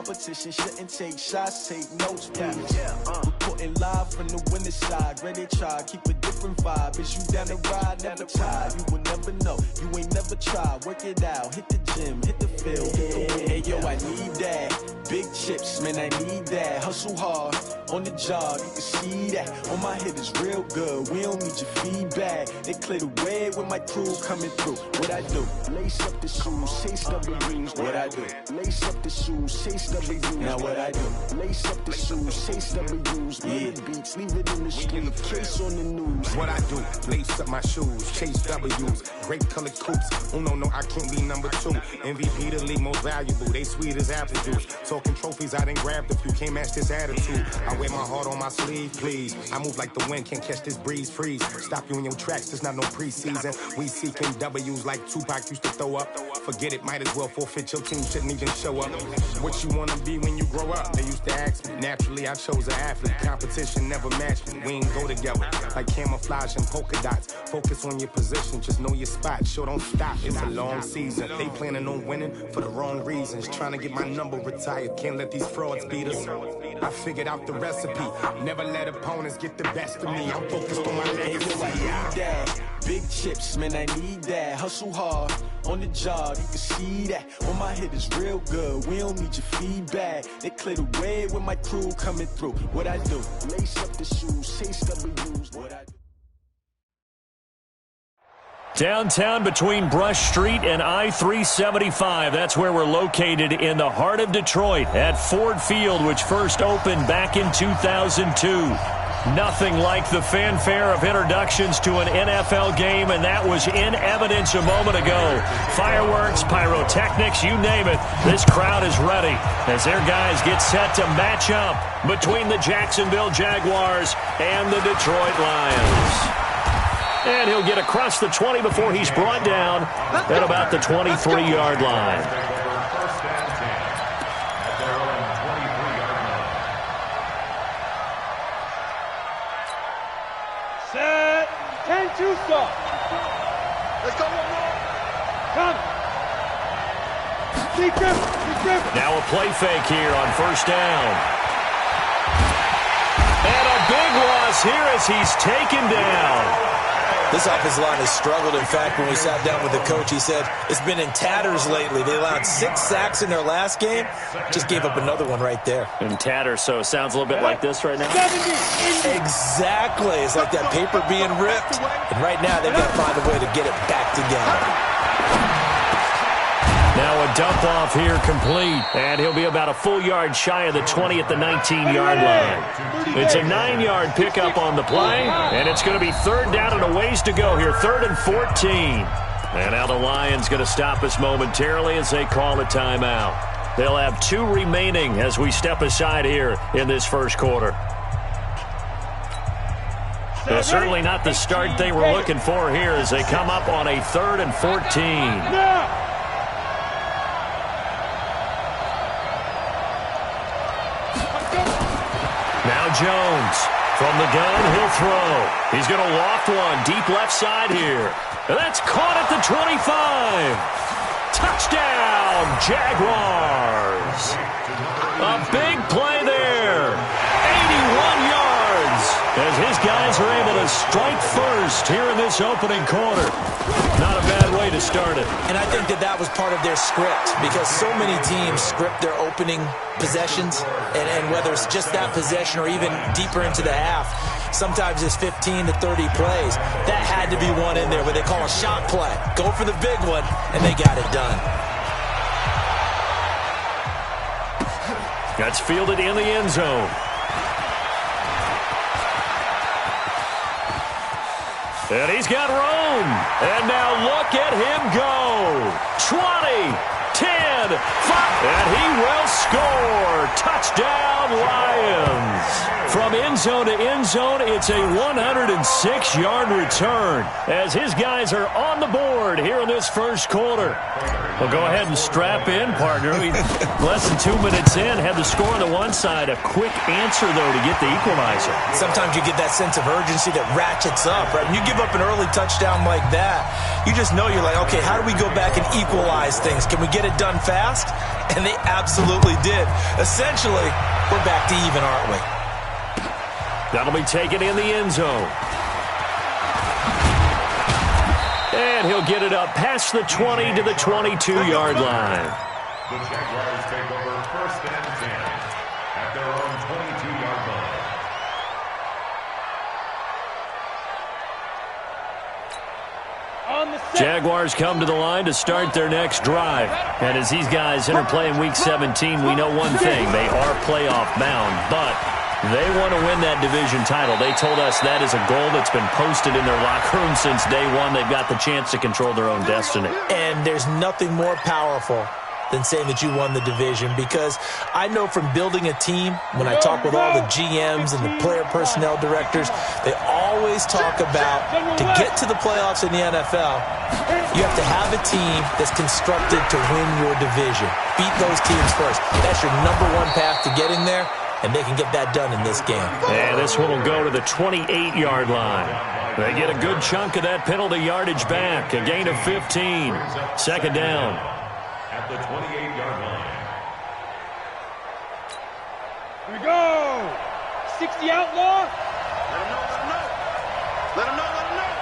Competition shouldn't take shots, take notes, please. Reporting live from the winning side. Ready to try, keep a different vibe. Is you down the ride? Never tired. You will never know. You ain't never tried. Work it out. Hit the gym, hit the field. Hey, yo, I need that. Big chips, man, I need that. Hustle hard on the job. You can see that. On my head is real good. We don't need your feedback. They clear the way with my crew coming through. What I do? Lace up the shoes, chase W's. What I do? Lace up the shoes, chase W's. Now what I do? Lace up the shoes, chase W's. Yeah, beats, leave it in the street, case on the news. What I do? Lace up my shoes, chase W's. Great colored coops. Oh no, I can't be number 2. MVP the league most valuable. They sweet as apple juice. Talking trophies, I done grabbed a few. Can't match this attitude. I wear my heart on my sleeve, please. I move like the wind, can't catch this breeze, freeze. Stop you in your tracks, there's not no preseason. We seeking W's like Tupac used to throw up. Forget it, might as well forfeit. Your team shouldn't even show up. What you wanna be when you grow up? They used to ask me. Naturally, I chose an athlete. Competition never matched me. We ain't go together like camouflage and polka dots. Focus on your position, just know your spot. Sure, don't stop. It's a long season. They planning on winning for the wrong reasons. Trying to get my number retired. Can't let these frauds beat us. I figured out the recipe. Never let opponents get the best of me. I'm focused on my legacy. Big chips, man, I need that. Hustle hard on the job, you can see that. On my head is real good. We don't need your feedback. They clear the way with my crew coming through. What I do? Lace up the shoes, chase W's. What I do? Downtown between Brush Street and I-375. That's where we're located in the heart of Detroit at Ford Field, which first opened back in 2002. Nothing like the fanfare of introductions to an NFL game, and that was in evidence a moment ago. Fireworks, pyrotechnics, you name it. This crowd is ready as their guys get set to match up between the Jacksonville Jaguars and the Detroit Lions. And he'll get across the 20 before he's brought down at about the 23-yard line. Set. 10-2 stop. Let's go one more. Come. Now a play fake here on first down. And a big loss here as he's taken down. This offensive line has struggled. In fact, when we sat down with the coach, he said it's been in tatters lately. They allowed 6 sacks in their last game. Just gave up another one right there. In tatters, so it sounds a little bit like this right now. Exactly. It's like that paper being ripped. And right now, they've got to find a way to get it back together. Now a dump off here complete, and he'll be about a full yard shy of the 20 at the 19-yard line. It's a 9-yard pickup on the play, and it's going to be third down and a ways to go here, 3rd and 14. And now the Lions going to stop us momentarily as they call a timeout. They'll have 2 remaining as we step aside here in this first quarter. Well, certainly not the start they were looking for here as they come up on a 3rd and 14. Now Jones from the gun, he'll throw. He's going to loft one deep left side here. And that's caught at the 25. Touchdown, Jaguars. A big play there. 81 yards as his guys are able to strike first here in this opening quarter. Not a bad way to start it. And I think that was part of their script because so many teams script their opening possessions, and whether it's just that possession or even deeper into the half, sometimes it's 15 to 30 plays. That had to be one in there where they call a shot play. Go for the big one, and they got it done. That's fielded in the end zone. And he's got room. And now look at him go. 20, 10, 5. And he will score. Touchdown, Lions. From in zone to end zone. It's a 106-yard return as his guys are on the board here in this first quarter. Well, go ahead and strap in, partner. Less than 2 minutes in, had the score on the one side. A quick answer, though, to get the equalizer. Sometimes you get that sense of urgency that ratchets up, right? When you give up an early touchdown like that, you just know you're like, okay, how do we go back and equalize things? Can we get it done fast? And they absolutely did. Essentially, we're back to even, aren't we? That'll be taken in the end zone. And he'll get it up past the 20 to the 22-yard line. The Jaguars take over 1st and 10 at their own 22-yard line. Jaguars come to the line to start their next drive. And as these guys enter play in Week 17, we know one thing. They are playoff bound, but they want to win that division title. They told us that is a goal that's been posted in their locker room since day one. They've got the chance to control their own destiny. And there's nothing more powerful than saying that you won the division, because I know from building a team, when I talk with all the GMs and the player personnel directors, they always talk about to get to the playoffs in the NFL, you have to have a team that's constructed to win your division. Beat those teams first. That's your number one path to getting there. And they can get that done in this game. And this one will go to the 28-yard line. They get a good chunk of that penalty yardage back. A gain of 15. Second down. At the 28-yard line. Here we go. 60 outlaw. Let him know, let him know. Let him know, let him know.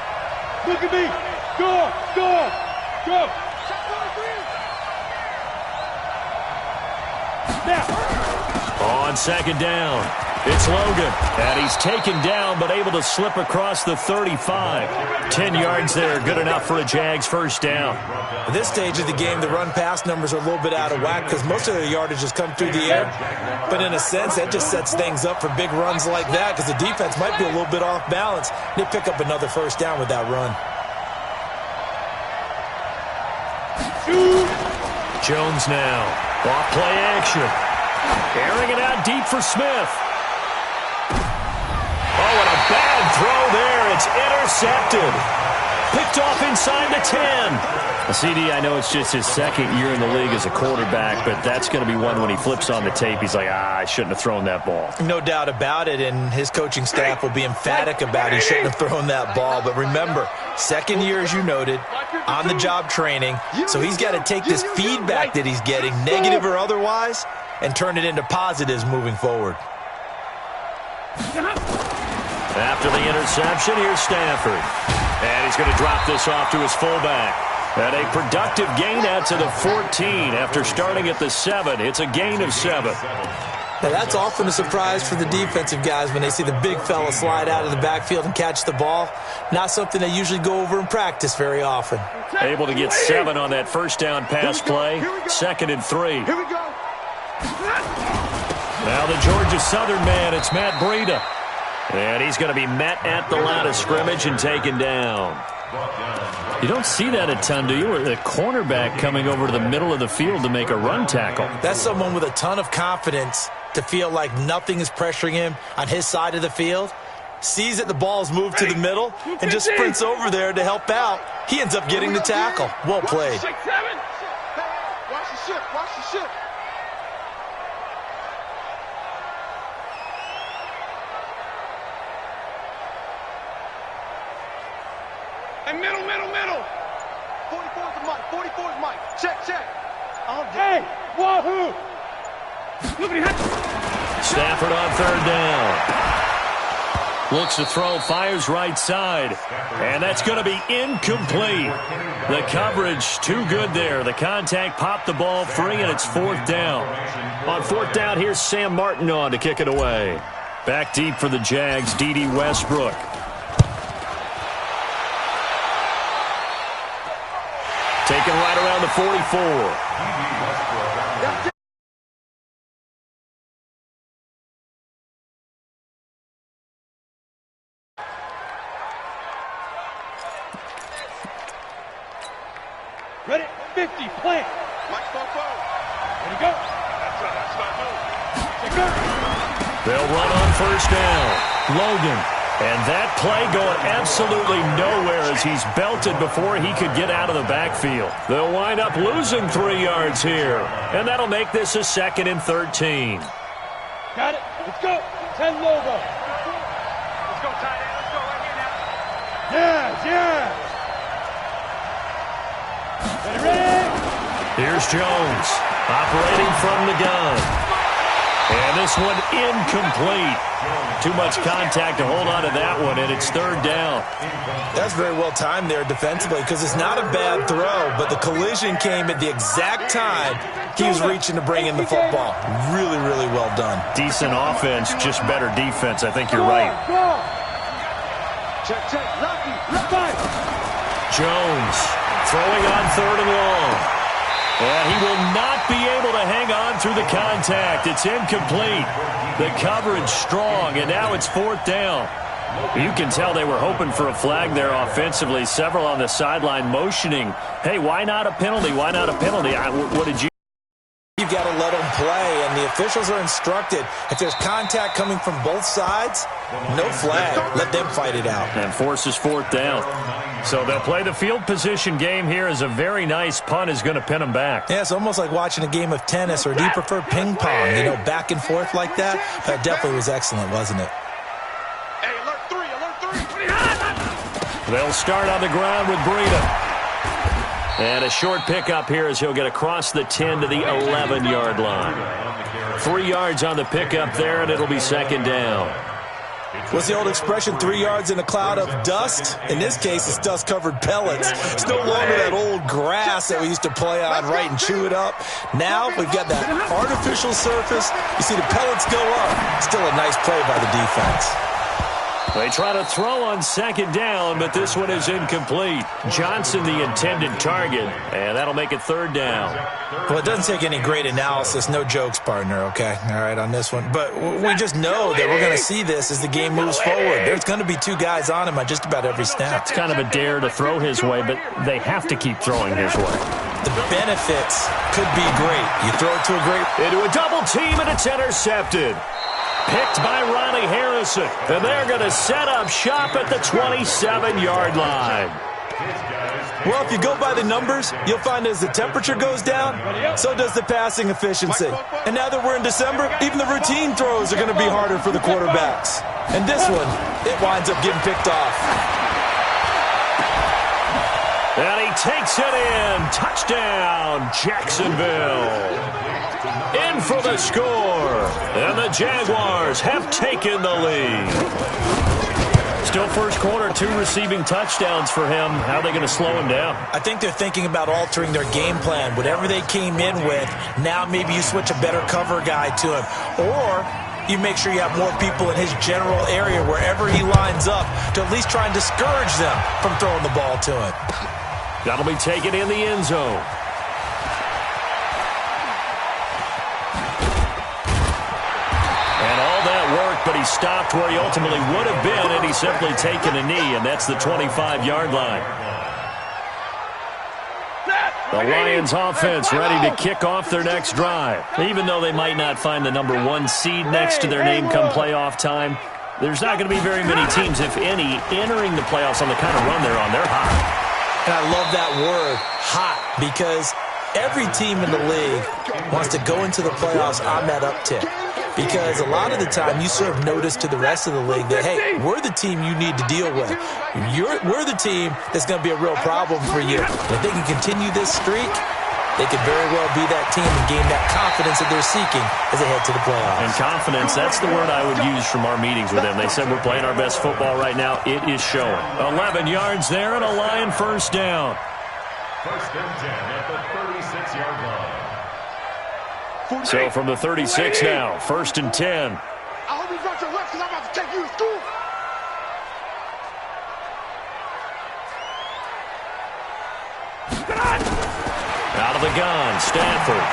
Look at me. Go, go, go. Now. On second down, it's Logan. And he's taken down, but able to slip across the 35. 10 yards there, good enough for a Jags first down. At this stage of the game, the run-pass numbers are a little bit out of whack because most of their yardage has come through the air. But in a sense, that just sets things up for big runs like that because the defense might be a little bit off balance. They pick up another first down with that run. Jones now. Off play action. Airing it out deep for Smith. Oh, and a bad throw there. It's intercepted. Picked off inside the 10. CD, I know it's just his second year in the league as a quarterback, but that's going to be one when he flips on the tape. He's like, I shouldn't have thrown that ball. No doubt about it, and his coaching staff will be emphatic about he shouldn't have thrown that ball. But remember, second year, as you noted, on-the-job training, so he's got to take this feedback that he's getting, negative or otherwise, and turn it into positives moving forward. After the interception, here's Stafford. And he's going to drop this off to his fullback. And a productive gain out to the 14 after starting at the 7. It's a gain of 7. Now, that's often a surprise for the defensive guys when they see the big fella slide out of the backfield and catch the ball. Not something they usually go over in practice very often. Able to get 7 on that first down pass play. 2nd and 3. Here we go. Now the Georgia Southern man, it's Matt Breida. And he's going to be met at the line of scrimmage and taken down. You don't see that a ton, do you? Or the cornerback coming over to the middle of the field to make a run tackle. That's someone with a ton of confidence to feel like nothing is pressuring him on his side of the field. Sees that the ball's moved to the middle and just sprints over there to help out. He ends up getting the tackle. Well played. Watch the ship, watch the ship. And middle. 44 is Mike, 44 is Mike. Check. Hey, wahoo! Look at him. Stafford on third down. Looks to throw, fires right side. And that's going to be incomplete. The coverage too good there. The contact popped the ball free, and it's 4th down. On 4th down, here's Sam Martin on to kick it away. Back deep for the Jags, D.D. Westbrook. Taken right around the 44. Ready, 50, plant. Mike's going forward. Ready, go. That's my move. Check They'll run on first down. Logan. And that play going absolutely nowhere as he's belted before he could get out of the backfield. They'll wind up losing 3 yards here. And that'll make this a 2nd and 13. Got it. Let's go. 10 logo. Let's go, tight end. Let's go right here now. Yeah. Ready? Here's Jones operating from the gun. And this one incomplete. Too much contact to hold on to that one, and it's 3rd down. That's very well timed there defensively because it's not a bad throw, but the collision came at the exact time he was reaching to bring in the football. Really, really well done. Decent offense, just better defense. I think you're right. Check. Lucky. Jones throwing on 3rd and long. And he will not be able to hang on through the contact. It's incomplete. The coverage strong, and now it's 4th down. You can tell they were hoping for a flag there offensively. Several on the sideline motioning, hey, why not a penalty? Why not a penalty? What did you? You've got to let them play, and the officials are instructed. If there's contact coming from both sides, no flag. Let them fight it out. And forces 4th down. So they'll play the field position game here as a very nice punt is going to pin them back. Yeah, it's almost like watching a game of tennis, or do you prefer ping pong? You know, back and forth like that? That definitely was excellent, wasn't it? Hey, alert 3. They'll start on the ground with Breida. And a short pickup here as he'll get across the 10 to the 11-yard line. 3 yards on the pickup there, and it'll be 2nd down. What's the old expression, 3 yards in a cloud of dust? In this case, it's dust-covered pellets. It's no longer that old grass that we used to play on, right, and chew it up. Now we've got that artificial surface. You see the pellets go up. Still a nice play by the defense. They try to throw on 2nd down, but this one is incomplete. Johnson, the intended target, and that'll make it 3rd down. Well, it doesn't take any great analysis. No jokes, partner, okay? All right, on this one. But we just know that we're going to see this as the game moves forward. There's going to be 2 guys on him on just about every snap. It's kind of a dare to throw his way, but they have to keep throwing his way. The benefits could be great. You throw it to a great... Into a double team, and it's intercepted. Picked by Ronnie Harrison. And they're going to set up shop at the 27-yard line. Well, if you go by the numbers, you'll find as the temperature goes down, so does the passing efficiency. And now that we're in December, even the routine throws are going to be harder for the quarterbacks. And this one, it winds up getting picked off. And he takes it in. Touchdown, Jacksonville. In for the score. And the Jaguars have taken the lead. Still first quarter, 2 receiving touchdowns for him. How are they going to slow him down? I think they're thinking about altering their game plan. Whatever they came in with, now maybe you switch a better cover guy to him. Or you make sure you have more people in his general area wherever he lines up to at least try and discourage them from throwing the ball to him. That'll be taken in the end zone. And all that work, but he stopped where he ultimately would have been, and he's simply taken a knee, and that's the 25-yard line. The Lions offense ready to kick off their next drive. Even though they might not find the number 1 seed next to their name come playoff time, there's not going to be very many teams, if any, entering the playoffs on the kind of run they're on. They're hot. And I love that word, hot, because every team in the league wants to go into the playoffs on that uptick. Because a lot of the time you serve notice to the rest of the league that, hey, we're the team you need to deal with. We're the team that's going to be a real problem for you. And if they can continue this streak, they could very well be that team and gain that confidence that they're seeking as they head to the playoffs. And confidence, that's the word I would use from our meetings with them. They said we're playing our best football right now. It is showing. 11 yards there and a Lion first down. 1st and 10 at the 36-yard line. So from the 36 now, 1st and 10. I hope you got your left because I'm about to take you to school. Out of the gun, Stafford.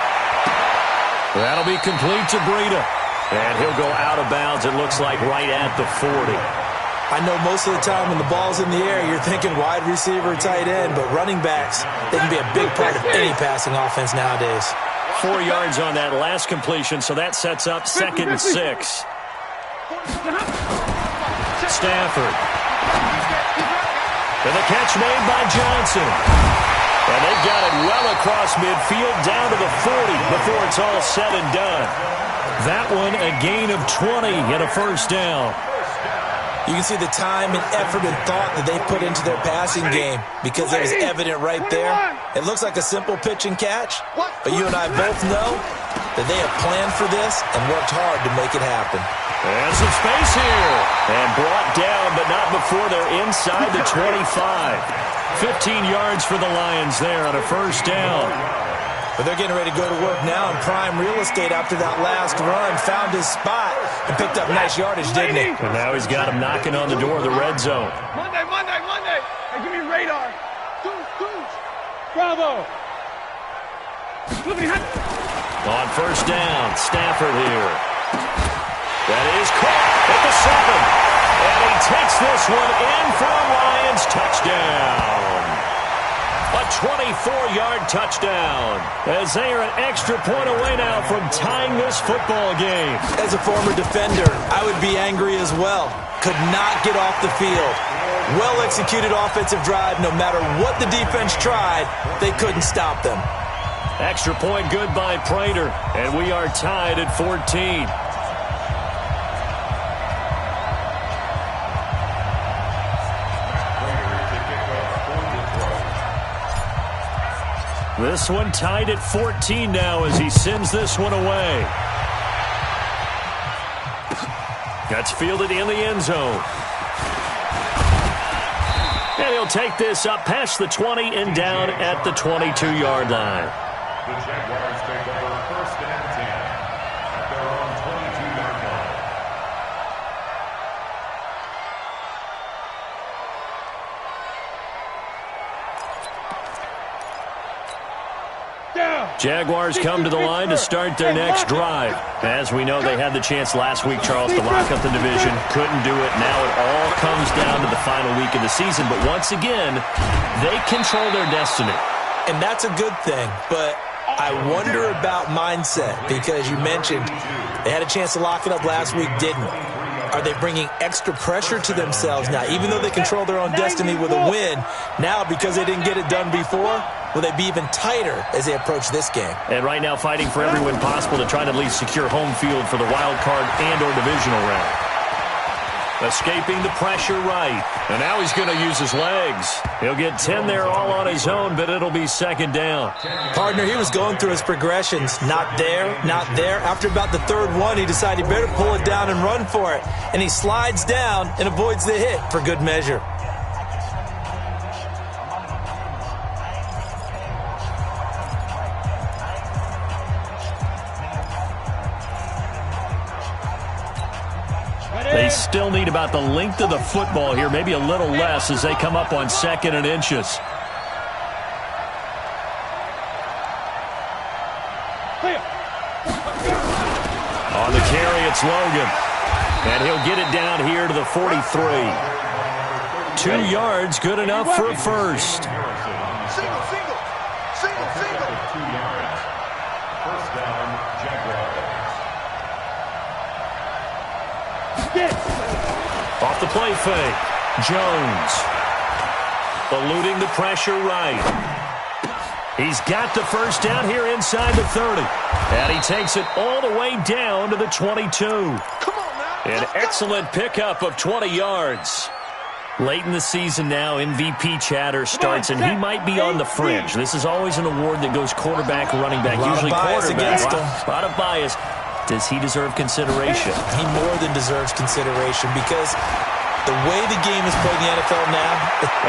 That'll be complete to Breida. And he'll go out of bounds, it looks like, right at the 40. I know most of the time when the ball's in the air, you're thinking wide receiver, tight end, but running backs, they can be a big part of any passing offense nowadays. 4 yards on that last completion, so that sets up 2nd and 6. Stafford. And the catch made by Johnson. And they've got it well across midfield down to the 40 before it's all said and done. That one a gain of 20 and a first down. You can see the time and effort and thought that they put into their passing game because it was evident right there. It looks like a simple pitch and catch, but you and I both know that they have planned for this and worked hard to make it happen. And some space here. And brought down, but not before they're inside the 25. 15 yards for the Lions there on a first down. But they're getting ready to go to work now in prime real estate after that last run. Found his spot and picked up nice yardage, didn't he? And now he's got him knocking on the door of the red zone. Monday. Hey, give me radar. Goose. Bravo. On first down, Stafford here. That is caught at the 7. And he takes this one in for a Lions touchdown. A 24-yard touchdown, as they are an extra point away now from tying this football game. As a former defender, I would be angry as well. Could not get off the field. Well-executed offensive drive. No matter what the defense tried, they couldn't stop them. Extra point good by Prater, and we are tied at 14. This one tied at 14 now as he sends this one away. That's fielded in the end zone. And he'll take this up past the 20 and down at the 22-yard line. The Jaguars take over first and 10 at their own 22-yard line. Jaguars come to the line to start their next drive. As we know, they had the chance last week, Charles, to lock up the division. Couldn't do it. Now it all comes down to the final week of the season. But once again, they control their destiny. And that's a good thing. But I wonder about mindset because you mentioned they had a chance to lock it up last week, didn't. Are they bringing extra pressure to themselves now? Even though they control their own destiny with a win, now because they didn't get it done before, will they be even tighter as they approach this game? And right now fighting for every win possible to try to at least secure home field for the wild card and or divisional round. Escaping the pressure right. And now he's going to use his legs. He'll get 10 there all on his own, but it'll be second down. Partner, he was going through his progressions. Not there, not there. After about the third one, he decided he better pull it down and run for it. And he slides down and avoids the hit for good measure. They still need about the length of the football here, maybe a little less as they come up on 2nd and inches. On the carry, it's Logan. And he'll get it down here to the 43. 2 yards, good enough for a first. Single. 2 yards. First down, Jaguars. Off the play fake. Jones. Eluding the pressure right. He's got the first down here inside the 30. And he takes it all the way down to the 22. Come on now. An excellent pickup of 20 yards. Late in the season now, MVP chatter starts, and he might be on the fringe. This is always an award that goes quarterback, running back, usually quarterback. A lot of bias. Does he deserve consideration? He more than deserves consideration because the way the game is played in the NFL now.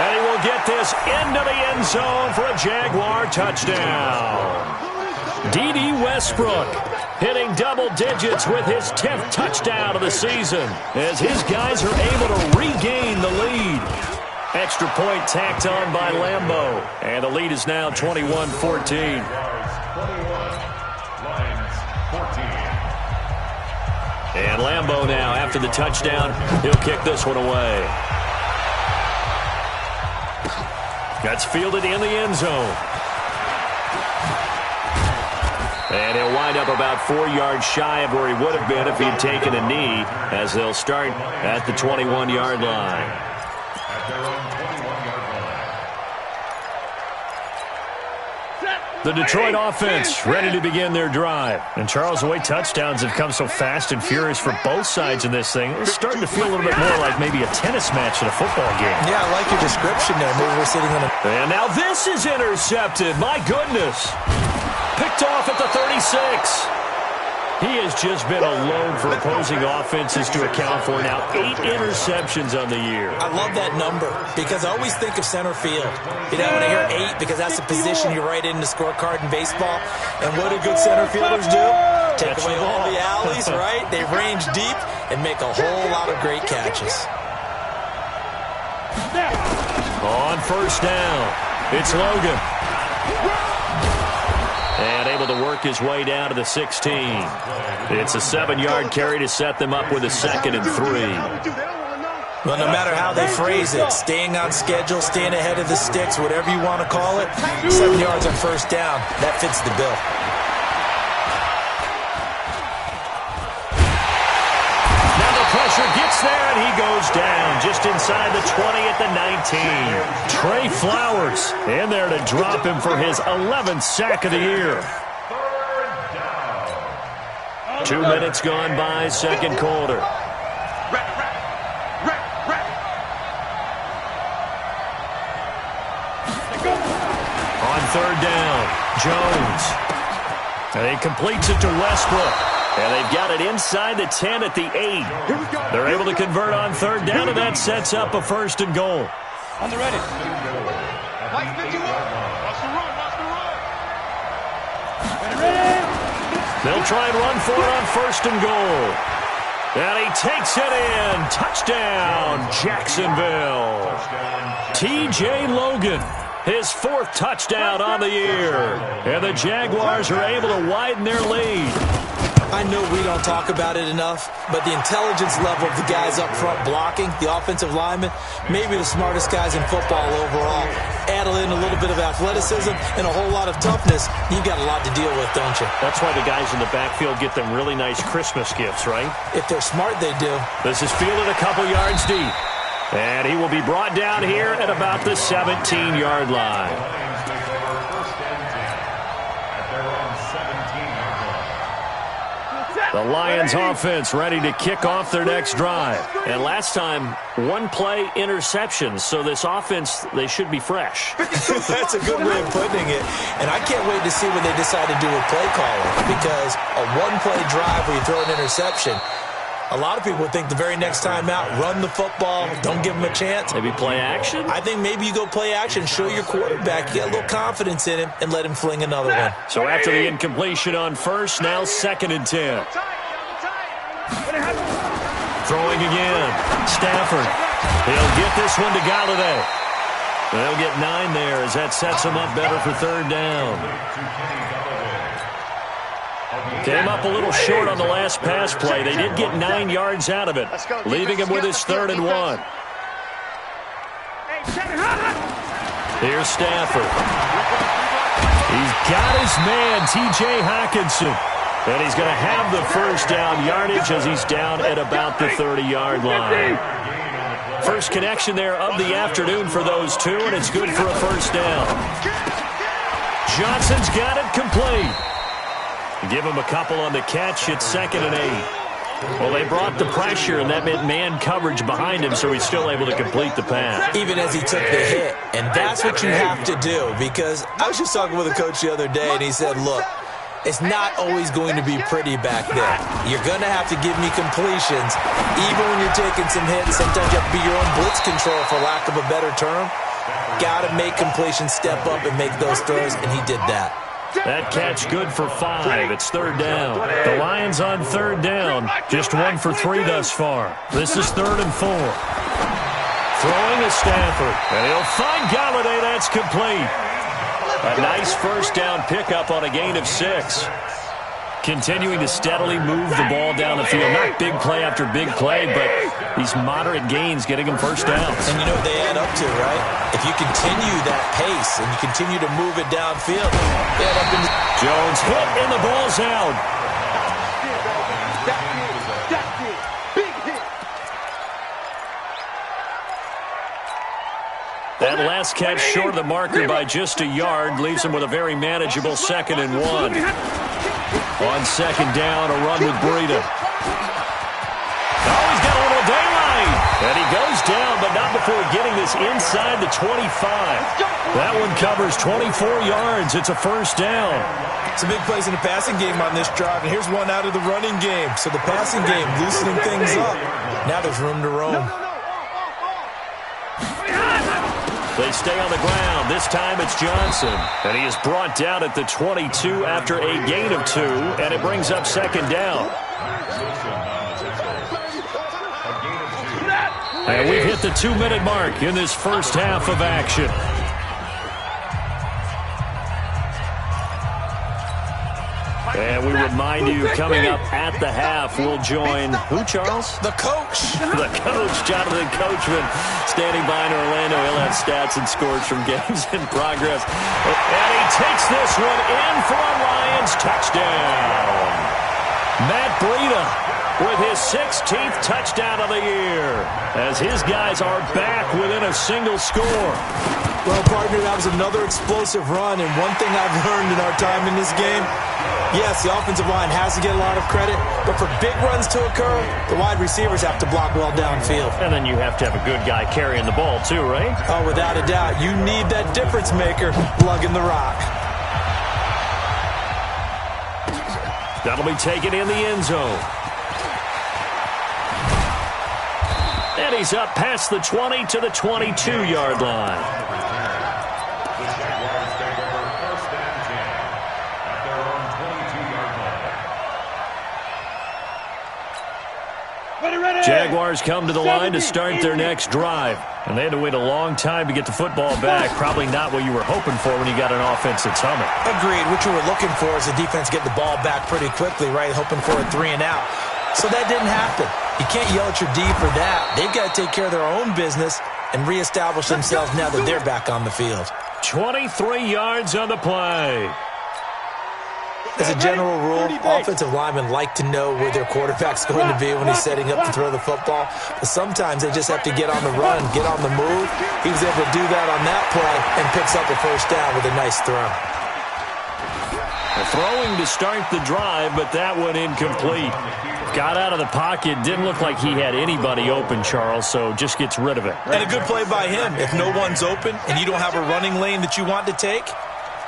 And he will get this into the end zone for a Jaguar touchdown. D.D. Westbrook hitting double digits with his 10th touchdown of the season as his guys are able to regain the lead. Extra point tacked on by Lambeau. And the lead is now 21-14. And Lambeau now, after the touchdown, he'll kick this one away. That's fielded in the end zone. And he'll wind up about 4 yards shy of where he would have been if he'd taken a knee, as they'll start at the 21-yard line. At their own 21-yard line. The Detroit offense ready to begin their drive. And Charles, the way touchdowns have come so fast and furious for both sides in this thing, it's starting to feel a little bit more like maybe a tennis match at a football game. Yeah, I like your description there. Maybe we're sitting on a... And now this is intercepted. My goodness. Picked off at the 36. He has just been a load for opposing offenses to account for. Now 8 interceptions on the year. I love that number because I always think of center field. You know, when I hear 8, because that's the position you write in the scorecard in baseball. And what do good center fielders do? Take away all the alleys, right? They range deep and make a whole lot of great catches. On first down, it's Logan. And able to work his way down to the 16. It's a 7-yard carry to set them up with a 2nd and 3. Well, no matter how they phrase it, staying on schedule, staying ahead of the sticks, whatever you want to call it, 7 yards on first down, that fits the bill. Now the pressure gets there, and he goes down just inside the 20 at the 19. Trey Flowers in there to drop him for his 11th sack of the year. 2 minutes gone by, second quarter. On third down, Jones. And he completes it to Westbrook. And they've got it inside the 10 at the 8. They're able to convert on third down, and that sets up a 1st and goal. On the ready. Mike 51. Watch the run. Watch the run. Ready. They'll try and run for it on 1st and goal. And he takes it in. Touchdown, Jacksonville. T.J. Logan, his 4th touchdown on the year. And the Jaguars are able to widen their lead. I know we don't talk about it enough, but the intelligence level of the guys up front blocking, the offensive linemen, maybe the smartest guys in football overall. Add in a little bit of athleticism and a whole lot of toughness, you've got a lot to deal with, don't you? That's why the guys in the backfield get them really nice Christmas gifts, right? If they're smart, they do. This is fielded a couple yards deep. And he will be brought down here at about the 17-yard line. The Lions offense ready to kick off their next drive. And last time, 1-play interceptions. So this offense, they should be fresh. That's a good way of putting it. And I can't wait to see what they decide to do with play calling. Because a 1-play drive where you throw an interception, a lot of people think the very next time out, run the football, don't give them a chance. Maybe play action? I think maybe you go play action, show your quarterback, you get a little confidence in him, and let him fling another one. So after the incompletion on first, now 2nd and 10. Throwing again. Stafford. He'll get this one to Galladay. They'll get 9 there as that sets him up better for third down. Came up a little short on the last pass play. They did get 9 yards out of it, leaving him with his 3rd and 1. Here's Stafford. He's got his man, T.J. Hawkinson. And he's going to have the first down yardage as he's down at about the 30-yard line. First connection there of the afternoon for those two, and it's good for a first down. Johnson's got it complete. Give him a couple on the catch. It's 2nd and 8. Well, they brought the pressure, and that meant man coverage behind him, so he's still able to complete the pass. Even as he took the hit. And that's what you have to do, because I was just talking with a coach the other day, and he said, look, it's not always going to be pretty back there. You're going to have to give me completions. Even when you're taking some hits, sometimes you have to be your own blitz control, for lack of a better term. Got to make completions, step up, and make those throws, and he did that. That catch good for 5. It's 3rd down. The Lions on 3rd down. Just 1 for 3 thus far. This is 3rd and 4. Throwing to Stafford. And he'll find Galladay. That's complete. A nice first down pickup on a gain of 6. Continuing to steadily move the ball down the field. Not big play after big play, but these moderate gains getting them first downs. And you know what they add up to, right? If you continue that pace and you continue to move it downfield, they add up into... Jones hit and the ball's out. That last catch short of the marker by just a yard leaves him with a very manageable 2nd and 1. On 2nd down, a run with Breida. Oh, he's got a little daylight. And he goes down, but not before getting this inside the 25. That one covers 24 yards. It's a first down. Some big plays in the passing game on this drive, and here's one out of the running game. So the passing game loosening things up. Now there's room to roam. They stay on the ground. This time it's Johnson. And he is brought down at the 22 after a gain of 2, and it brings up 2nd down. And we've hit the 2-minute mark in this first half of action. And we remind you, coming up at the half, we'll join who, Charles? The coach. The coach, Jonathan Coachman, standing by in Orlando. He'll have stats and scores from games in progress. And he takes this one in for a Lions touchdown. Matt Breida with his 16th touchdown of the year, as his guys are back within a single score. Well, partner, that was another explosive run, and one thing I've learned in our time in this game, yes, the offensive line has to get a lot of credit, but for big runs to occur, the wide receivers have to block well downfield. And then you have to have a good guy carrying the ball too, right? Oh, without a doubt. You need that difference maker lugging the rock. That'll be taken in the end zone. And he's up past the 20 to the 22-yard line. Jaguars come to the line to start their next drive. And they had to wait a long time to get the football back. Probably not what you were hoping for when you got an offense that's humming. Agreed. What you were looking for is the defense getting the ball back pretty quickly, right? Hoping for a 3 and out. So that didn't happen. You can't yell at your D for that. They've got to take care of their own business and reestablish themselves now that they're back on the field. 23 yards on the play. As a general rule, offensive linemen like to know where their quarterback's going to be when he's setting up to throw the football. But sometimes they just have to get on the run, get on the move. He was able to do that on that play and picks up a first down with a nice throw. Throwing to start the drive, but that one incomplete. Got out of the pocket. Didn't look like he had anybody open, Charles, so just gets rid of it. And a good play by him. If no one's open and you don't have a running lane that you want to take,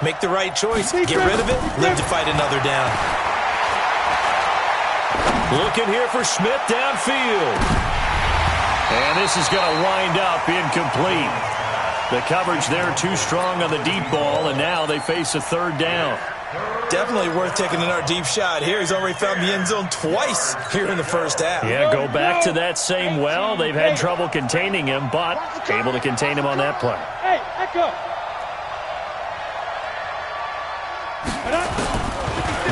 make the right choice. Get rid of it. Live to fight another down. Looking here for Smith downfield. And this is going to wind up incomplete. The coverage there too strong on the deep ball, and now they face a 3rd down. Definitely worth taking another deep shot here. He's already found the end zone twice here in the first half. Yeah, go back to that same well. They've had trouble containing him, but able to contain him on that play. Hey, echo.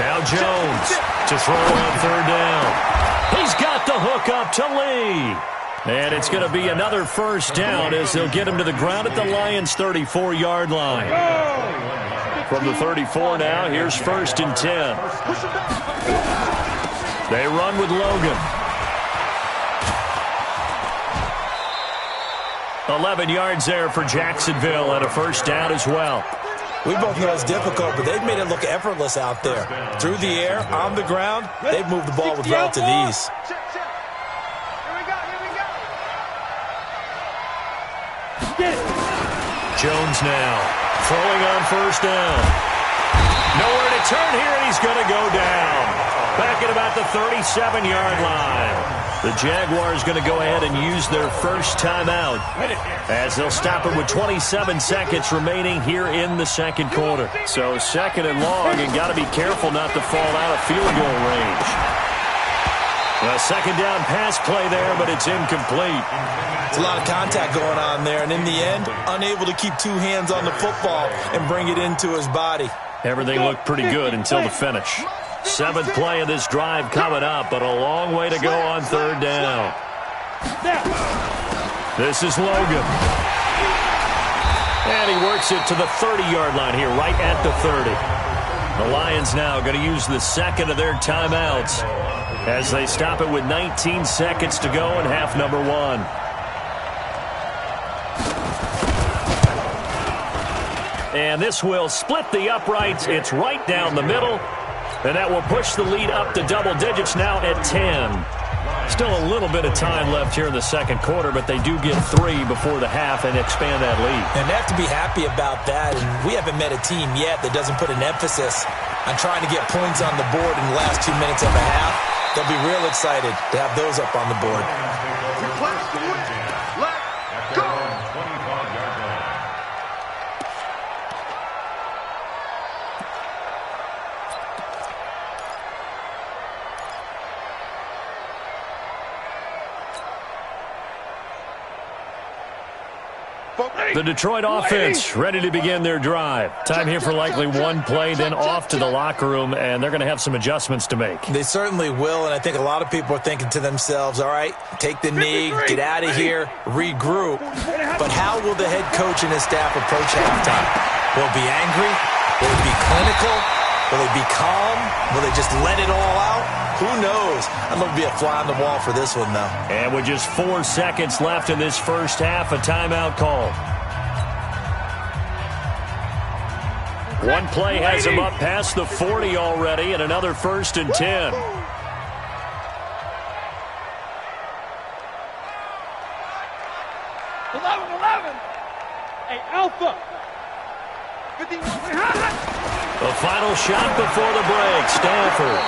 Now Jones to throw on 3rd down. He's got the hook up to Lee. And it's going to be another first down as they'll get him to the ground at the Lions' 34-yard line. From the 34 now, here's 1st and 10. They run with Logan. 11 yards there for Jacksonville and a first down as well. We both know it's difficult, but they've made it look effortless out there. Through the air, on the ground, they've moved the ball with relative ease. Jones now throwing on 1st down. Nowhere to turn here, and he's going to go down. Back at about the 37-yard line. The Jaguars going to go ahead and use their first timeout as they'll stop it with 27 seconds remaining here in the 2nd quarter. So 2nd and long, and got to be careful not to fall out of field goal range. A 2nd down pass play there, but it's incomplete. It's a lot of contact going on there, and in the end, unable to keep 2 hands on the football and bring it into his body. Everything looked pretty good until the finish. 7th play of this drive coming up, but a long way to go on 3rd down. This is Logan. And he works it to the 30-yard line here, right at the 30. The Lions now going to use the second of their timeouts as they stop it with 19 seconds to go in half number 1. And this will split the uprights. It's right down the middle. And that will push the lead up to double digits now at 10. Still a little bit of time left here in the second quarter, but they do get 3 before the half and expand that lead. And they have to be happy about that. And we haven't met a team yet that doesn't put an emphasis on trying to get points on the board in the last 2 minutes of a half. They'll be real excited to have those up on the board. Let's go! 25-yard line. The Detroit offense ready to begin their drive. Time here for likely one play, then off to the locker room, and they're going to have some adjustments to make. They certainly will, and I think a lot of people are thinking to themselves, all right, take the knee, get out of here, regroup. But how will the head coach and his staff approach halftime? Will it be angry? Will it be clinical? Will it be calm? Will they just let it all out? Who knows? I'd love to be a fly on the wall for this one, though. And with just 4 seconds left in this first half, a timeout call. One play has him up past the 40 already, and another 1st and 10. Hey, Alpha. 51. The final shot before the break, Stanford.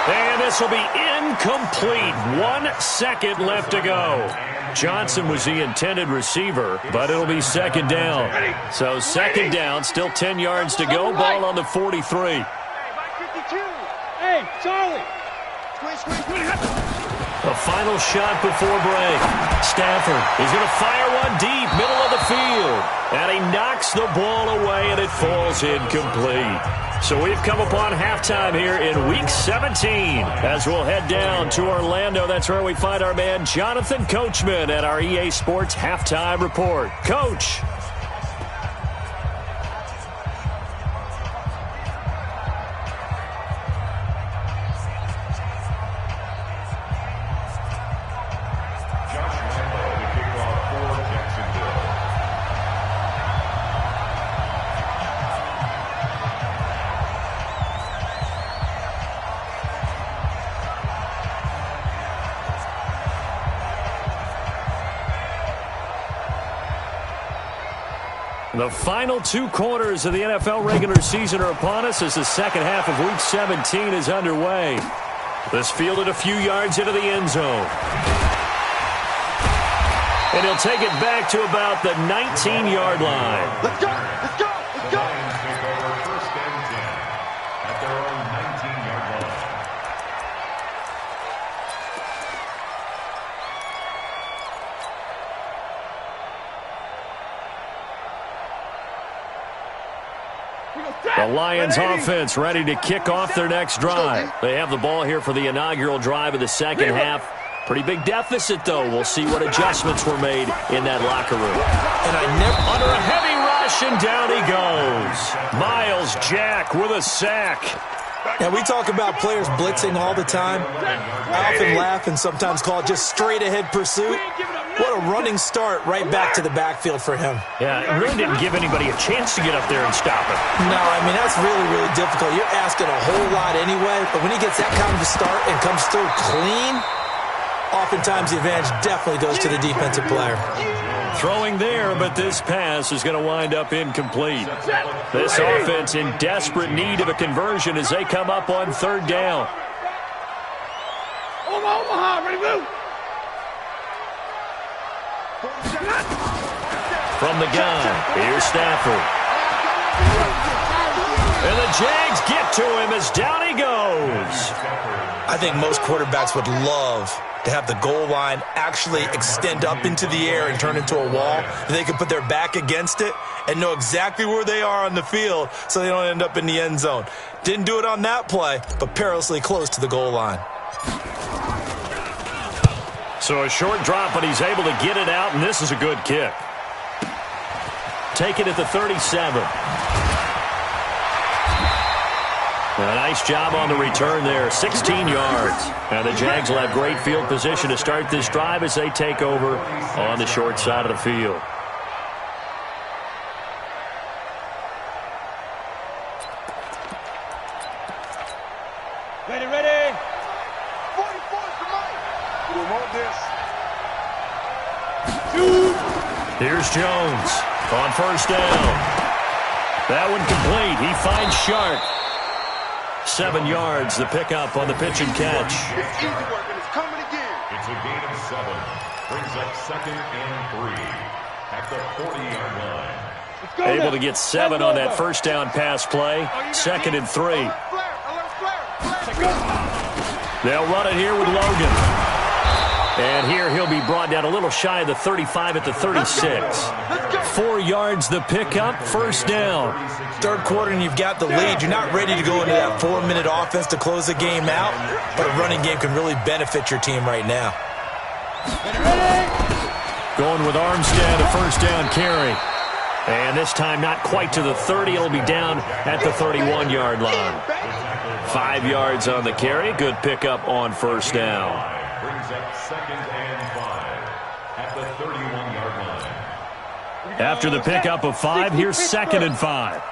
And this will be incomplete. 1 second left to go. Johnson was the intended receiver, but it'll be 2nd down. So 2nd down, still 10 yards to go. Ball on the 43. Hey, Charlie. The final shot before break. Stafford is going to fire one deep, middle of the field. And he knocks the ball away, and it falls incomplete. So we've come upon halftime here in Week 17 as we'll head down to Orlando. That's where we find our man Jonathan Coachman at our EA Sports Halftime Report. Coach. The final 2 quarters of the NFL regular season are upon us as the second half of Week 17 is underway. This fielded a few yards into the end zone. And he'll take it back to about the 19-yard line. Let's go! Let's go! Let's go! Lions take over 1st and 10 at their own 19-yard line. The Lions offense ready to kick off their next drive. They have the ball here for the inaugural drive of the second half. Pretty big deficit, though. We'll see what adjustments were made in that locker room. And I never Under a heavy rush, and down he goes. Miles Jack with a sack. Yeah, we talk about players blitzing all the time. I often laugh and sometimes call it just straight-ahead pursuit. What a running start right back to the backfield for him. Yeah, it really didn't give anybody a chance to get up there and stop it. No, I mean, that's really, really difficult. You're asking a whole lot anyway, but when he gets that kind of a start and comes through clean, oftentimes the advantage definitely goes to the defensive player. Throwing there, but this pass is going to wind up incomplete. This offense in desperate need of a conversion as they come up on 3rd down. Omaha, ready, move. From the gun, here's Stafford. And the Jags get to him as down he goes. I think most quarterbacks would love to have the goal line actually extend up into the air and turn into a wall. They can put their back against it and know exactly where they are on the field so they don't end up in the end zone. Didn't do it on that play, but perilously close to the goal line. So a short drop, but he's able to get it out, and this is a good kick. Take it at the 37. A nice job on the return there, 16 yards. Now the Jags will have great field position to start this drive as they take over on the short side of the field. Ready, ready. 44 for Mike. We want this. Here's Jones on first down. That one complete. He finds Shark. 7 yards, the pickup on the pitch and catch. It's easy work, and it's coming again. It's a gain of 7. Brings up 2nd and 3 at the 40-yard line. Let's go Able now. to get 7 on that first down pass play. 2nd and 3. They'll run it here with Logan. And here he'll be brought down a little shy of the 35 at the 36. 4 yards the pickup, first down. Third quarter and you've got the lead. You're not ready to go into that 4-minute offense to close the game out, but a running game can really benefit your team right now. Going with Armstead, a first down carry. And this time not quite to the 30. It'll be down at the 31-yard line. 5 yards on the carry. Good pickup on first down. Brings up 2nd and 5 at the 31-yard line. After the pickup of 5, here's 2nd and 5.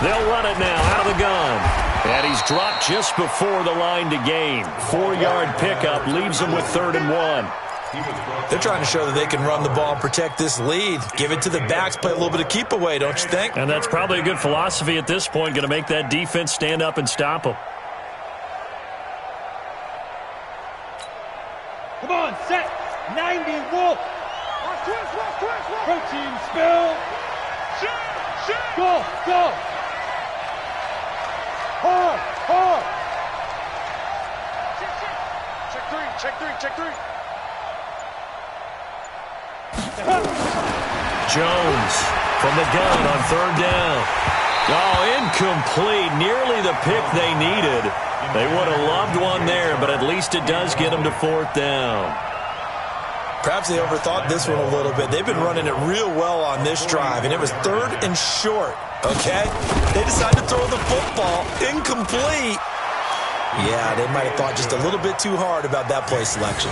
They'll run it now out of the gun. And he's dropped just before the line to gain. 4-yard pickup leaves him with 3rd and 1. They're trying to show that they can run the ball and protect this lead. Give it to the backs, play a little bit of keep away, don't you think? And that's probably a good philosophy at this point. Going to make that defense stand up and stop them. Come on, set. 90, Wolf. Protein spill. Go, go. Hard, hard. Check three. Jones from the gun on 3rd down. Oh, incomplete. Nearly the pick they needed. They would have loved one there, but at least it does get them to 4th down. Perhaps they overthought this one a little bit. They've been running it real well on this drive, and it was 3rd and short, okay? They decided to throw the football incomplete. Yeah, they might have thought just a little bit too hard about that play selection.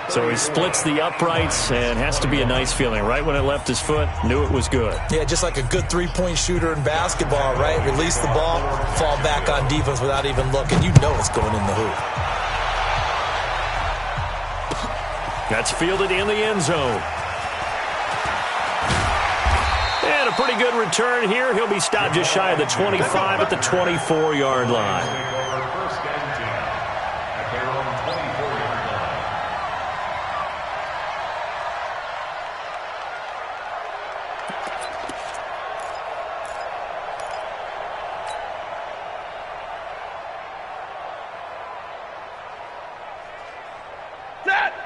So he splits the uprights, and has to be a nice feeling. Right when it left his foot, knew it was good. Yeah, just like a good three-point shooter in basketball, right? Release the ball, fall back on defense without even looking. You know it's going in the hoop. That's fielded in the end zone. And a pretty good return here. He'll be stopped just shy of the 25 at the 24-yard line. First and 10 at their own 24-yard line.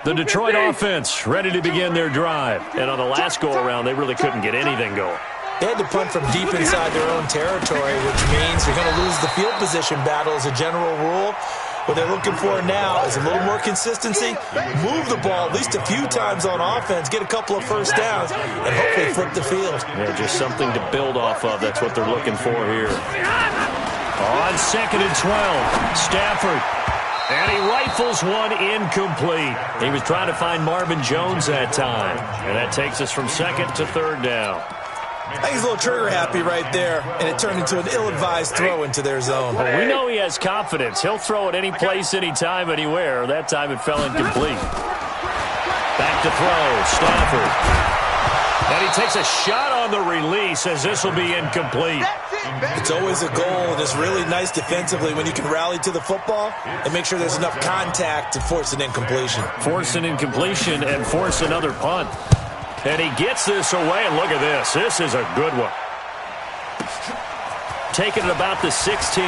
The Detroit offense ready to begin their drive. And on the last go-around, they really couldn't get anything going. They had to punt from deep inside their own territory, which means you're going to lose the field position battle as a general rule. What they're looking for now is a little more consistency, move the ball at least a few times on offense, get a couple of first downs, and hopefully flip the field. Yeah, just something to build off of. That's what they're looking for here. On 2nd and 12, Stafford. And he rifles one incomplete. He was trying to find Marvin Jones that time. And that takes us from 2nd to 3rd down. I think he's a little trigger happy right there, and it turned into an ill-advised throw into their zone. Well, we know he has confidence. He'll throw it any place, anytime, anywhere. That time it fell incomplete. Back to throw, Stafford. And he takes a shot on the release as this will be incomplete. It's always a goal, and it's really nice defensively when you can rally to the football and make sure there's enough contact to force an incompletion. Force an incompletion and force another punt. And he gets this away, and look at this. This is a good one. taken at about the 16.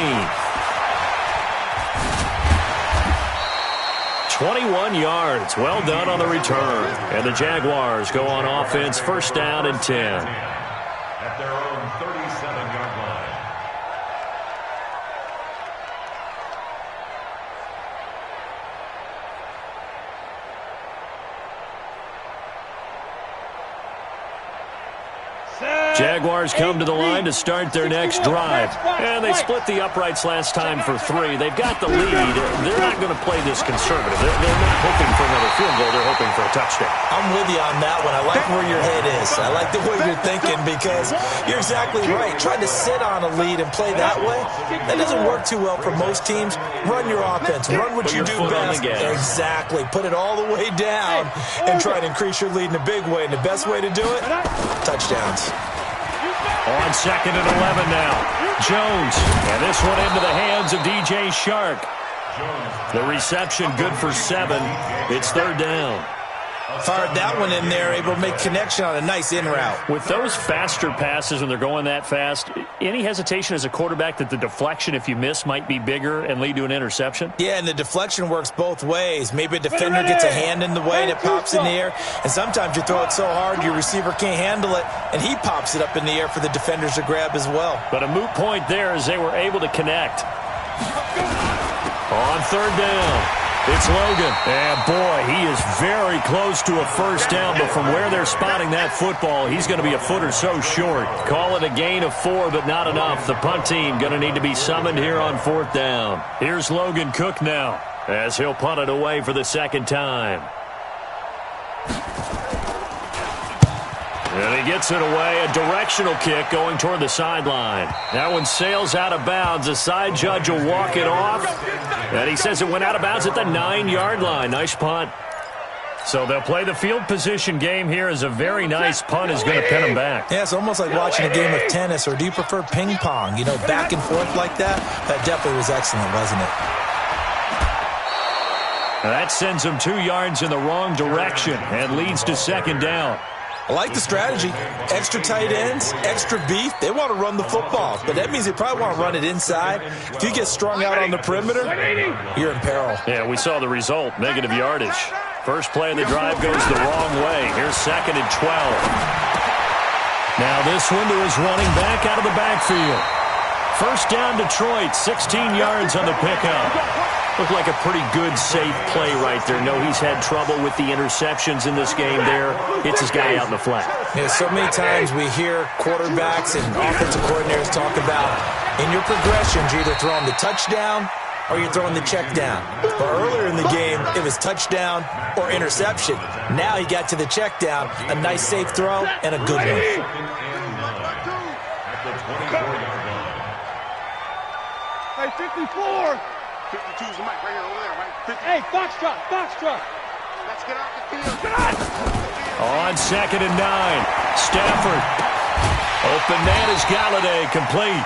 21 yards. Well done on the return. And the Jaguars go on offense, first down and 10. At their own 37-yard line. Jaguars come to the line to start their next drive. And they split the uprights last time for 3. They've got the lead. They're not going to play this conservative. They're not hoping for another field goal. They're hoping for a touchdown. I'm with you on that one. I like where your head is. I like the way you're thinking because you're exactly right. Trying to sit on a lead and play that way, that doesn't work too well for most teams. Run your offense. Run what you do best. Exactly. Put it all the way down and try to increase your lead in a big way. And the best way to do it, touchdowns. On second and 11 now. Jones. And this one into the hands of DJ Shark. The reception good for 7. It's third down. Fired that one in there, able to make connection on a nice in route. With those faster passes when they're going that fast, any hesitation as a quarterback that the deflection, if you miss, might be bigger and lead to an interception? Yeah, and the deflection works both ways. Maybe a defender gets a hand in the way and it pops in the air, and sometimes you throw it so hard your receiver can't handle it, and he pops it up in the air for the defenders to grab as well. But a moot point there as they were able to connect. On third down. It's Logan. And, boy, he is very close to a first down, but from where they're spotting that football, he's going to be a foot or so short. Call it a gain of 4, but not enough. The punt team going to need to be summoned here on fourth down. Here's Logan Cook now as he'll punt it away for the second time. And he gets it away, a directional kick going toward the sideline. That one sails out of bounds. The side judge will walk it off. And he says it went out of bounds at the 9-yard line. Nice punt. So they'll play the field position game here as a very nice punt is going to pin them back. Yeah, it's almost like watching a game of tennis, or do you prefer ping pong? You know, back and forth like that? That definitely was excellent, wasn't it? That sends them 2 yards in the wrong direction and leads to second down. I like the strategy. Extra tight ends, extra beef. They want to run the football, but that means they probably want to run it inside. If you get strung out on the perimeter, you're in peril. Yeah, we saw the result, negative yardage. First play of the drive goes the wrong way. Here's second and 12. Now this one to his running back out of the backfield. First down Detroit, 16 yards on the pickup. Looked like a pretty good, safe play right there. No, he's had trouble with the interceptions in this game there. Hits his guy out in the flat. Yeah, so many times we hear quarterbacks and offensive coordinators talk about in your progressions, you're either throwing the touchdown or you're throwing the check down. But earlier in the game, it was touchdown or interception. Now he got to the check down, a nice safe throw, and a good one. Hey, 54. 52's the mic right here, over there, right? 50. Hey, Foxtrot, Foxtrot. Let's get off the field. Get on! On second and 9, Stafford. Open man is Galladay, complete.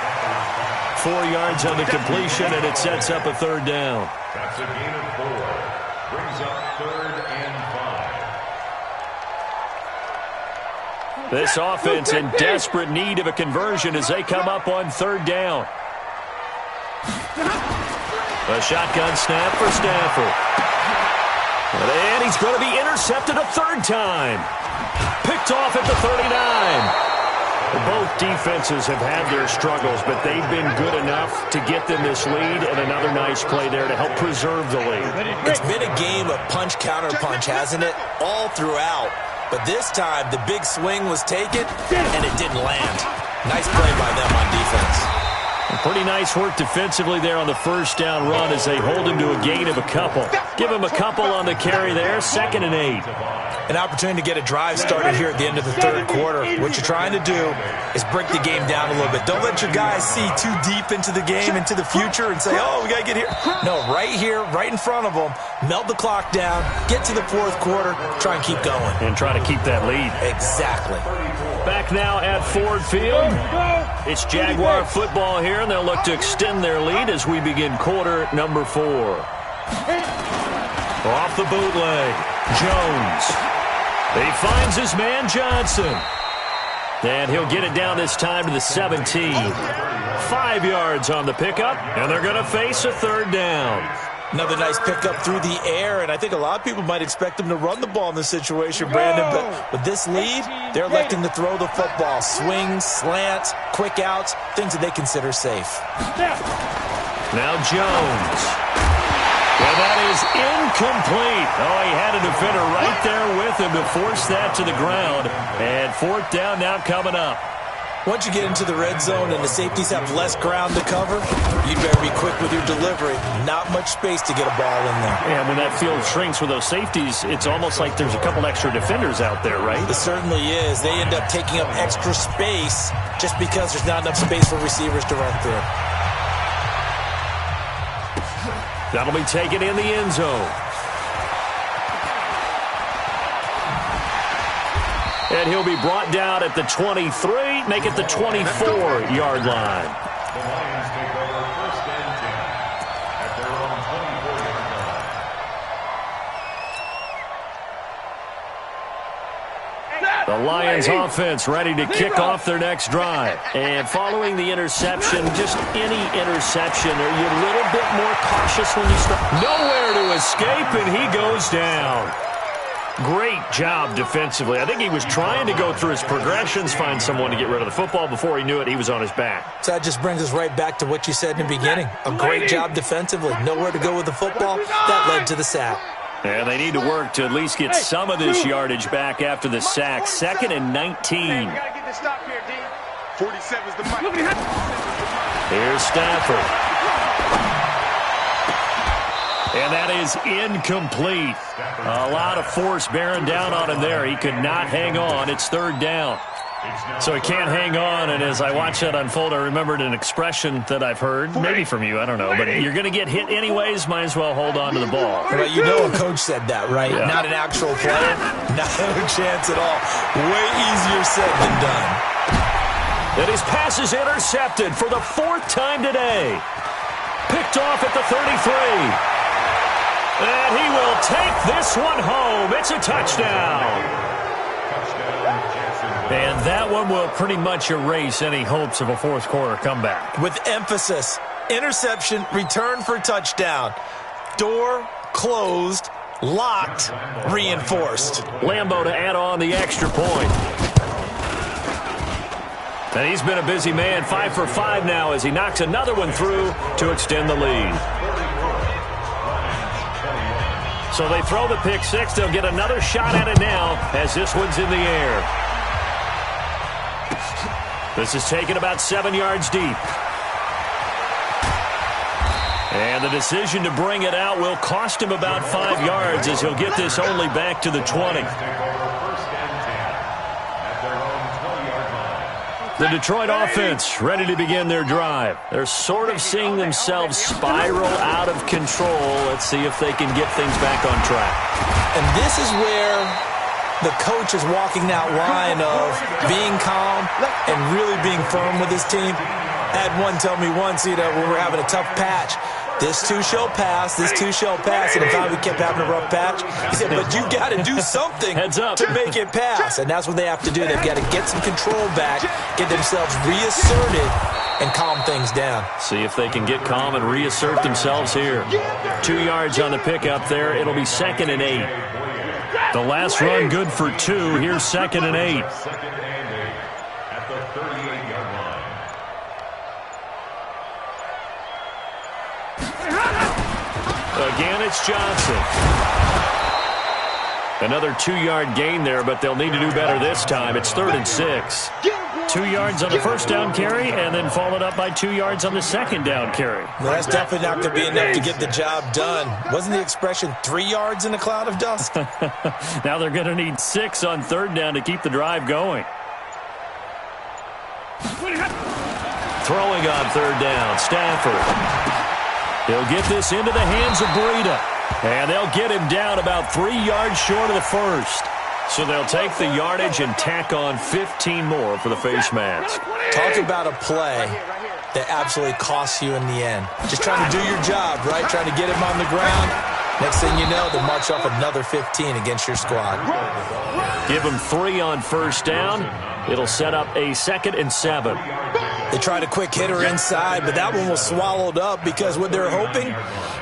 4 yards on the completion, and it sets up a third down. That's a gain of 4. Brings up third and 5. This offense in desperate need of a conversion as they come up on third down. A shotgun snap for Stafford. And he's going to be intercepted a third time. Picked off at the 39. Both defenses have had their struggles, but they've been good enough to get them this lead, and another nice play there to help preserve the lead. It's been a game of punch-counter-punch, hasn't it? All throughout. But this time, the big swing was taken, and it didn't land. Nice play by them on defense. Pretty nice work defensively there on the first down run as they hold him to a gain of a couple. Give him a couple on the carry there, second and 8. An opportunity to get a drive started here at the end of the third quarter. What you're trying to do is break the game down a little bit. Don't let your guys see too deep into the game, into the future, and say, oh, we got to get here. No, right here, right in front of them, melt the clock down, get to the fourth quarter, try and keep going. And try to keep that lead. Exactly. Back now at Ford Field. It's Jaguar football here, and they'll look to extend their lead as we begin quarter number 4. Off the bootleg, Jones. He finds his man Johnson. And he'll get it down this time to the 17. 5 yards on the pickup, and they're going to face a third down. Another nice pickup through the air, and I think a lot of people might expect them to run the ball in this situation, Brandon. But with this lead, they're electing to throw the football. Swings, slants, quick outs, things that they consider safe. Now Jones. And that is incomplete. Oh, he had a defender right there with him to force that to the ground. And fourth down now coming up. Once you get into the red zone and the safeties have less ground to cover, you'd better be quick with your delivery. Not much space to get a ball in there. And when that field shrinks with those safeties, it's almost like there's a couple extra defenders out there, right? It certainly is. They end up taking up extra space just because there's not enough space for receivers to run through. That'll be taken in the end zone. And he'll be brought down at the 23, make it the 24-yard line. The Lions take over first and 10 at their own 24-yard line. The Lions offense ready to kick off their next drive. And following the interception, just any interception, are you a little bit more cautious when you start? Nowhere to escape, and he goes down. Great job defensively. I think he was trying to go through his progressions, find someone to get rid of the football. Before he knew it, he was on his back. So that just brings us right back to what you said in the beginning. A great job defensively. Nowhere to go with the football. That led to the sack. And they need to work to at least get some of this yardage back after the sack. 2nd and 19. Hey, we gotta get this stop here, D. 47's the mic. Here's Stafford. And that is incomplete. A lot of force bearing down on him there. He could not hang on. It's third down. So he can't hang on, and as I watch that unfold, I remembered an expression that I've heard, maybe from you, I don't know, but you're going to get hit anyways, might as well hold on to the ball. Well, you know a coach said that, right? Yeah. Not an actual player. Not a chance at all. Way easier said than done. And his pass is intercepted for the 4th time today. Picked off at the 33. And he will take this one home. It's a touchdown. And that one will pretty much erase any hopes of a fourth quarter comeback. With emphasis, interception, return for touchdown. Door closed, locked, reinforced. Lambo to add on the extra point. And he's been a busy man, 5 for 5 now as he knocks another one through to extend the lead. So they throw the pick six. They'll get another shot at it now as this one's in the air. This is taken about 7 yards deep. And the decision to bring it out will cost him about 5 yards as he'll get this only back to the 20. The Detroit offense ready to begin their drive. They're sort of seeing themselves spiral out of control. Let's see if they can get things back on track. And this is where the coach is walking that line of being calm and really being firm with his team. I had one tell me once, when we were having a tough patch, this too shall pass, this too shall pass. And in fact, we kept having a rough patch. He said, but you got to do something to make it pass. And that's what they have to do. They've got to get some control back, get themselves reasserted, and calm things down. See if they can get calm and reassert themselves here. 2 yards on the pickup there. It'll be 2nd and 8. The last run good for 2. Here's 2nd and 8. At the 38-yard line. Again, it's Johnson. Another 2-yard gain there, but they'll need to do better this time. It's 3rd and 6. 2 yards on the first down carry, and then followed up by 2 yards on the second down carry. Well, that's definitely not going to be enough to get the job done. Wasn't the expression 3 yards in a cloud of dust? Now they're going to need 6 on 3rd down to keep the drive going. Throwing on 3rd down, Stafford. He'll get this into the hands of Breida. And they'll get him down about 3 yards short of the first. So they'll take the yardage and tack on 15 more for the face mask. Talk about a play that absolutely costs you in the end. Just trying to do your job, right? Trying to get him on the ground. Next thing you know, they'll march off another 15 against your squad. Give him 3 on first down. It'll set up a 2nd and 7. They tried a quick hitter inside, but that one was swallowed up because what they're hoping,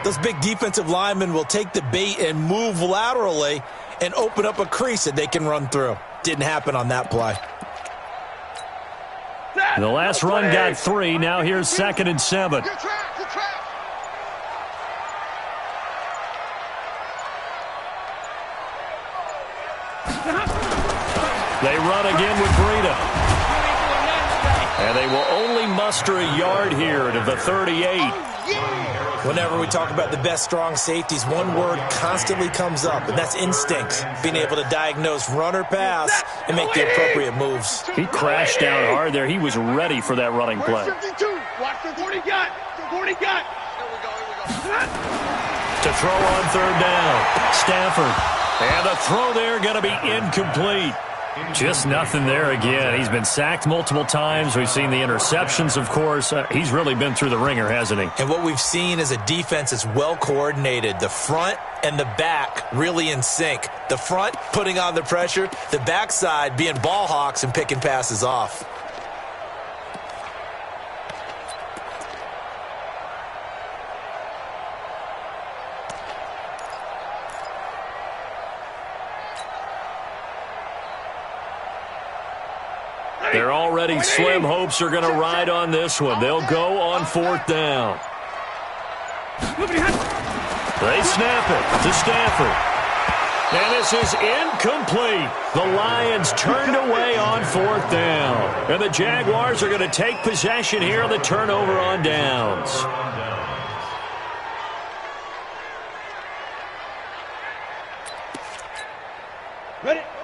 those big defensive linemen will take the bait and move laterally and open up a crease that they can run through. Didn't happen on that play. The last run got 3. Now here's 2nd and 7. They run again with Breida. And they will only muster a yard here to the 38. Whenever we talk about the best strong safeties, one word constantly comes up, and that's instinct. Being able to diagnose run or pass and make the appropriate moves. He crashed down hard there. He was ready for that running play. 52. Watch the 40 got. 40 got. Here we go. To throw on 3rd down. Stafford. And the throw there going to be incomplete. Just nothing there again. He's been sacked multiple times. We've seen the interceptions, of course. He's really been through the ringer, hasn't he? And what we've seen is a defense that's well coordinated. The front and the back really in sync. The front putting on the pressure. The backside being ball hawks and picking passes off. They're already slim hopes are going to ride on this one. They'll go on 4th down. They snap it to Stafford. And this is incomplete. The Lions turned away on 4th down. And the Jaguars are going to take possession here on the turnover on downs.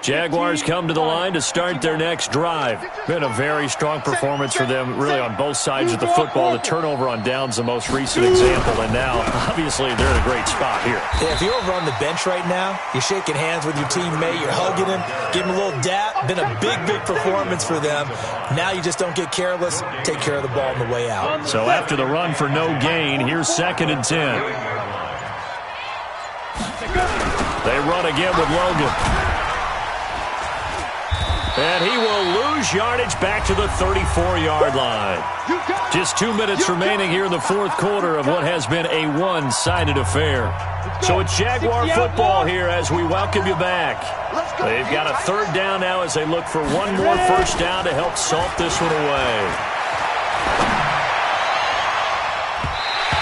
Jaguars come to the line to start their next drive. Been a very strong performance for them, really, on both sides of the football. The turnover on downs, the most recent example, and now, obviously, they're in a great spot here. Yeah, if you're over on the bench right now, you're shaking hands with your teammate, you're hugging him, giving him a little dap. Been a big, big performance for them. Now you just don't get careless. Take care of the ball on the way out. So after the run for no gain, here's 2nd and 10. They run again with Logan. And he will lose yardage back to the 34-yard line. Just 2 minutes remaining here in the 4th quarter of what has been a one-sided affair. So it's Jaguar football here as we welcome you back. They've got a 3rd down now as they look for one more 1st down to help salt this one away.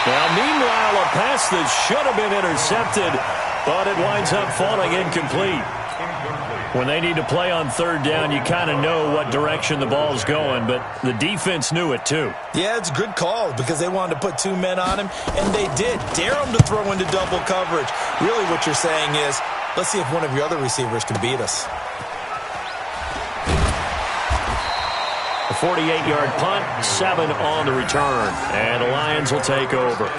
Now, meanwhile, a pass that should have been intercepted, but it winds up falling incomplete. When they need to play on 3rd down, you kind of know what direction the ball's going, but the defense knew it too. Yeah, it's a good call because they wanted to put 2 men on him, and they did. Dare him to throw into double coverage. Really what you're saying is, let's see if one of your other receivers can beat us. A 48-yard punt, 7 on the return, and the Lions will take over.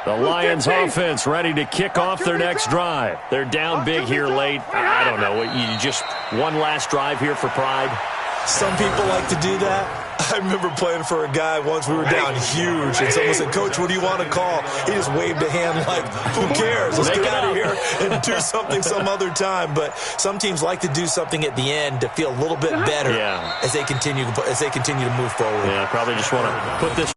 The Lions offense ready to kick off their next drive. They're down big here late. I don't know. You just one last drive here for pride? Some people like to do that. I remember playing for a guy once. We were down huge, and someone said, "Coach, what do you want to call?" He just waved a hand like, "Who cares? Let's get out of here and do something some other time." But some teams like to do something at the end to feel a little bit better as they continue to move forward. Yeah, probably just want to put this